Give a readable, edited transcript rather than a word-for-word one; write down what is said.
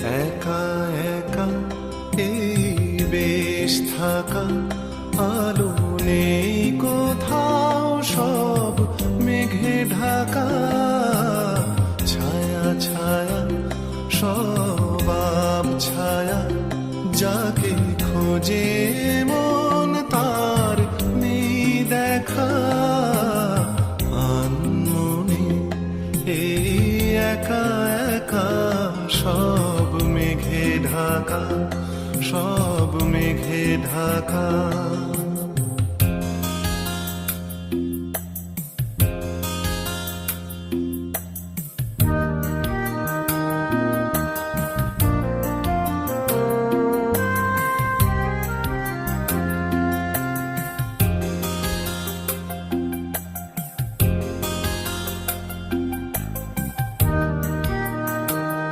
একা একা এই বেশ থাকা, আলো নেই কোথাও, সব মেঘে ঢাকা। ছায়া ছায়া সব আব ছায়া, যাকে খোঁজে মন তার নেই দেখা। আনমনে এই একা একা, সব মেঘে ঢাকা, সব মেঘে ঢাকা।